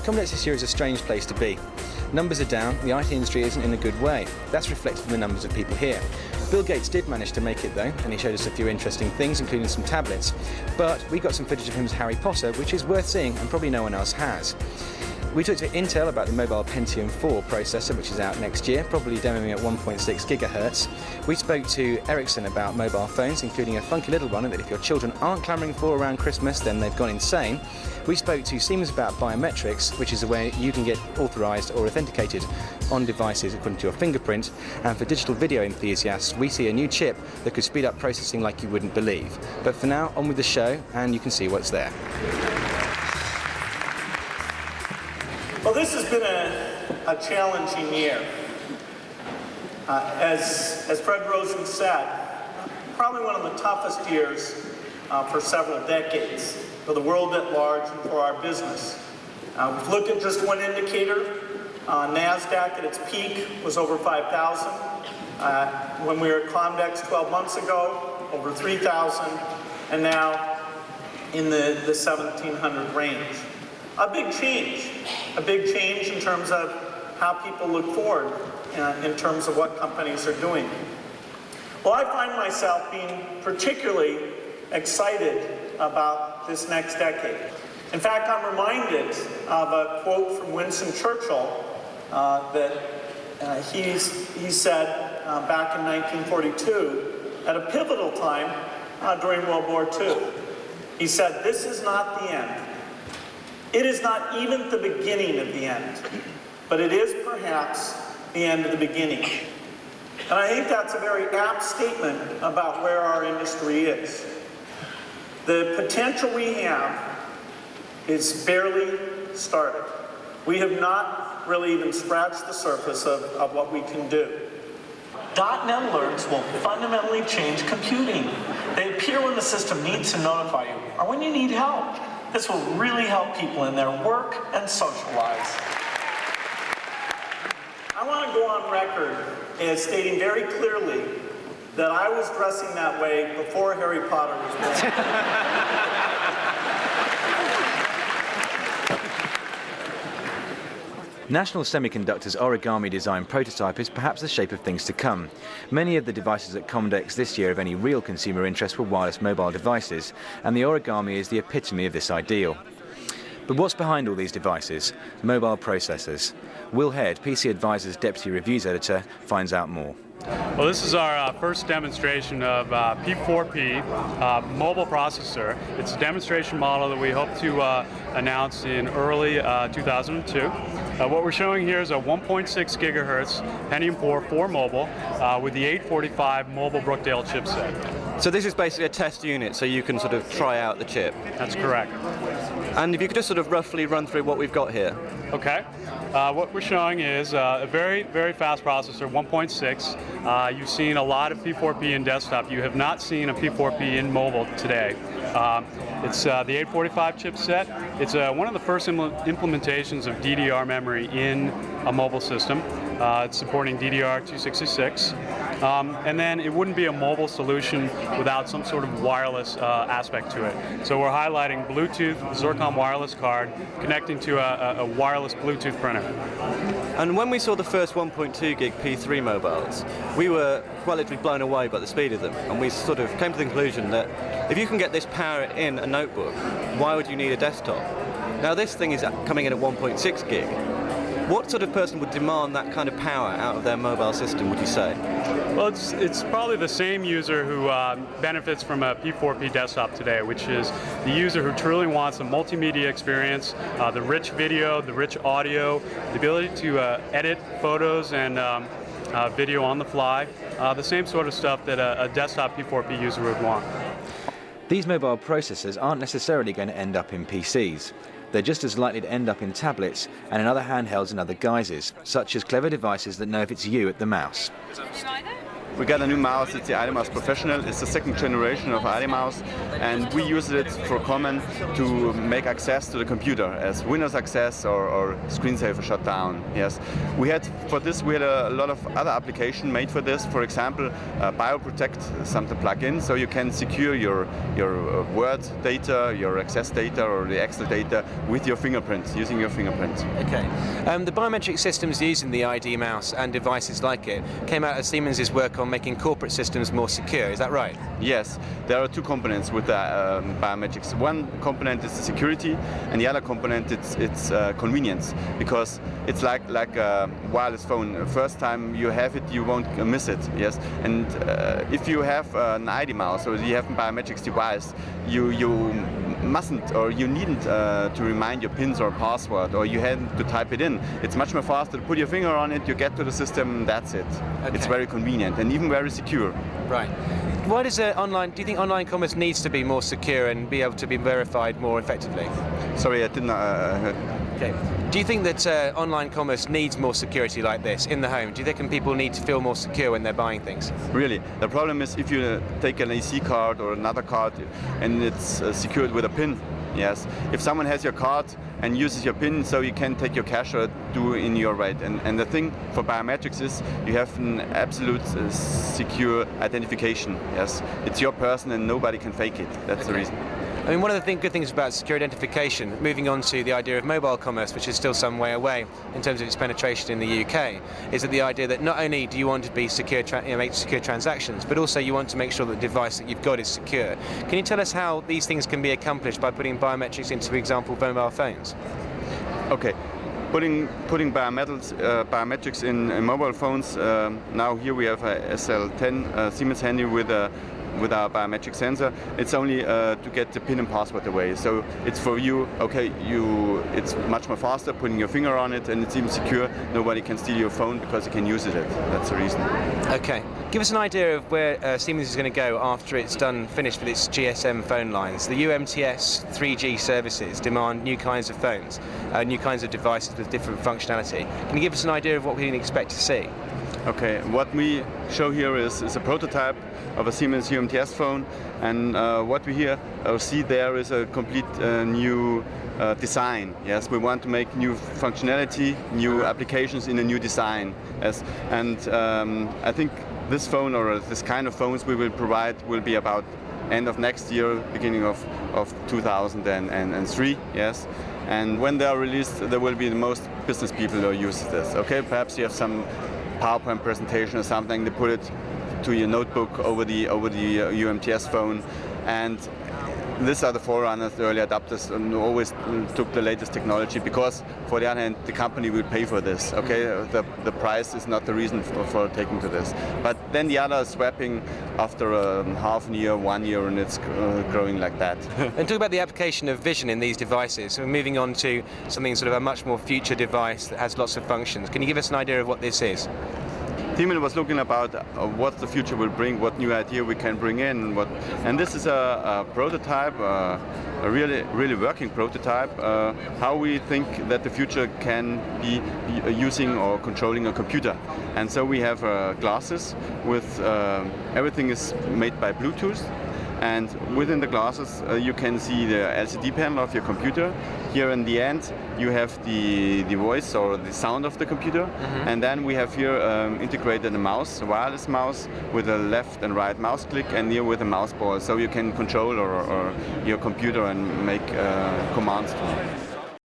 Comdex this year is a strange place to be. Numbers are down, the IT industry isn't in a good way. That's reflected in the numbers of people here. Bill Gates did manage to make it though, and he showed us a few interesting things, including some tablets. But we got some footage of him as Harry Potter, which is worth seeing, and probably no one else has. We talked to Intel about the mobile Pt1 processor, which is out next year, probably demoing at 1.6 gigahertz. We spoke to Ericsson about mobile phones, including a funky little one that if your children aren't clamouring for around Christmas, then they've gone insane. We spoke to Siemens about biometrics, which is a way you can get authorised or authenticated on devices according to your fingerprint. And for digital video enthusiasts, we see a new chip that could speed up processing like you wouldn't believe. But for now, on with the show, and you can see what's there. Well, this has been a challenging year. As Fred Rosen said, probably one of the toughest years for several decades for the world at large and for our business. We've looked at just one indicator. NASDAQ at its peak was over 5,000. When we were at Comdex 12 months ago, over 3,000, and now in the 1,700 range. A big change in terms of how people look forward in terms of what companies are doing. Well, I find myself being particularly excited about this next decade. In fact, I'm reminded of a quote from Winston Churchill that he said back in 1942 at a pivotal time during World War II. He said, "This is not the end. It is not even the beginning of the end, but it is perhaps the end of the beginning." And I think that's a very apt statement about where our industry is. The potential we have is barely started. We have not really even scratched the surface of what we can do. .NET alerts will fundamentally change computing. They appear when the system needs to notify you or when you need help. This will really help people in their work and social lives. I want to go on record as stating very clearly that I was dressing that way before Harry Potter was born. National Semiconductor's origami design prototype is perhaps the shape of things to come. Many of the devices at Comdex this year of any real consumer interest were wireless mobile devices, and the origami is the epitome of this ideal. But what's behind all these devices? Mobile processors. Will Head, PC Advisor's Deputy Reviews Editor, finds out more. Well, this is our first demonstration of P4P mobile processor. It's a demonstration model that we hope to announce in early 2002. What we're showing here is a 1.6 gigahertz Pentium 4 mobile with the 845 mobile Brookdale chipset. So this is basically a test unit, so you can sort of try out the chip. That's correct. And if you could just sort of roughly run through what we've got here. Okay. What we're showing is a very, very fast processor, 1.6. You've seen a lot of P4P in desktop. You have not seen a P4P in mobile today. It's the 845 chipset. It's one of the first implementations of DDR memory in a mobile system. It's supporting DDR266. And then it wouldn't be a mobile solution without some sort of wireless aspect to it. So we're highlighting Bluetooth, Zircon wireless card, connecting to a wireless Bluetooth printer. And when we saw the first 1.2 gig P3 mobiles, we were quite literally blown away by the speed of them. And we sort of came to the conclusion that if you can get this power in a notebook, why would you need a desktop? Now this thing is coming in at 1.6 gig. What sort of person would demand that kind of power out of their mobile system, would you say? Well, it's probably the same user who benefits from a P4P desktop today, which is the user who truly wants a multimedia experience, the rich video, the rich audio, the ability to edit photos and video on the fly, the same sort of stuff that a desktop P4P user would want. These mobile processors aren't necessarily going to end up in PCs. They're just as likely to end up in tablets and in other handhelds and other guises, such as clever devices that know if it's you at the mouse. we got a new mouse. It's the ID Mouse Professional. It's the second generation of ID Mouse, and we use it for common to make access to the computer as Windows access or screensaver shutdown. Yes, we had a lot of other applications made for this. For example, BioProtect, something plug in, so you can secure your Word data, your Access data, or the Excel data with your fingerprints, using your fingerprints. Okay. The biometric systems using the ID mouse and devices like it came out of Siemens' work on making corporate systems more secure. Is that right? Yes, there are two components with the biometrics. One component is the security, and the other component it's convenience, because it's like a wireless phone. First time you have it, you won't miss it. Yes, and if you have an ID mouse or you have a biometrics device, you mustn't or you needn't to remind your pins or password, or you had to type it in. It's much more faster to put your finger on it, you get to the system, that's it. Okay. It's very convenient and even very secure. Right. Why does do you think online commerce needs to be more secure and be able to be verified more effectively? Sorry, I didn't. Okay. Do you think that online commerce needs more security like this in the home? Do you think people need to feel more secure when they're buying things? Really. The problem is if you take an AC card or another card and it's secured with a PIN. Yes. If someone has your card and uses your PIN, so you can take your cash or do in your right. And the thing for biometrics is you have an absolute secure identification. Yes. It's your person and nobody can fake it. That's the reason. I mean, one of the good things about secure identification, moving on to the idea of mobile commerce, which is still some way away in terms of its penetration in the UK, is that the idea that not only do you want to be secure, make secure transactions, but also you want to make sure that the device that you've got is secure. Can you tell us how these things can be accomplished by putting biometrics into, for example, mobile phones? Okay. Putting biometrics in mobile phones. Now here we have a SL10 Siemens handy with our biometric sensor. It's only to get the PIN and password away. So it's for you, okay, it's much more faster putting your finger on it, and it's even secure. Nobody can steal your phone because you can use it. That's the reason. Okay. Give us an idea of where Siemens is going to go after it's finished with its GSM phone lines. The UMTS 3G services demand new kinds of phones, new kinds of devices with different functionality. Can you give us an idea of what we can expect to see? Okay, what we show here is a prototype of a Siemens UMTS phone, and what we here see there is a complete new design. Yes, we want to make new functionality, new applications in a new design. Yes, and I think this phone or this kind of phones we will provide will be about end of next year, beginning of 2003. Yes. And when they are released, there will be the most business people who use this. Okay, perhaps you have some PowerPoint presentation or something, they put it to your notebook over the UMTS phone, and these are the forerunners, the early adopters, and always took the latest technology, because for the other hand, the company will pay for this. Okay, the price is not the reason for taking to this. But then the other is swapping after half a year, 1 year, and it's growing like that. And talk about the application of vision in these devices. So we're moving on to something sort of a much more future device that has lots of functions. Can you give us an idea of what this is? Timon was looking about what the future will bring, what new idea we can bring in, and this is a prototype, a really working prototype, how we think that the future can be using or controlling a computer. And so we have glasses with everything is made by Bluetooth. And within the glasses you can see the LCD panel of your computer. Here in the end you have the voice or the sound of the computer, and then we have here integrated a mouse, a wireless mouse with a left and right mouse click, and here with a mouse ball, so you can control or your computer and make commands to it.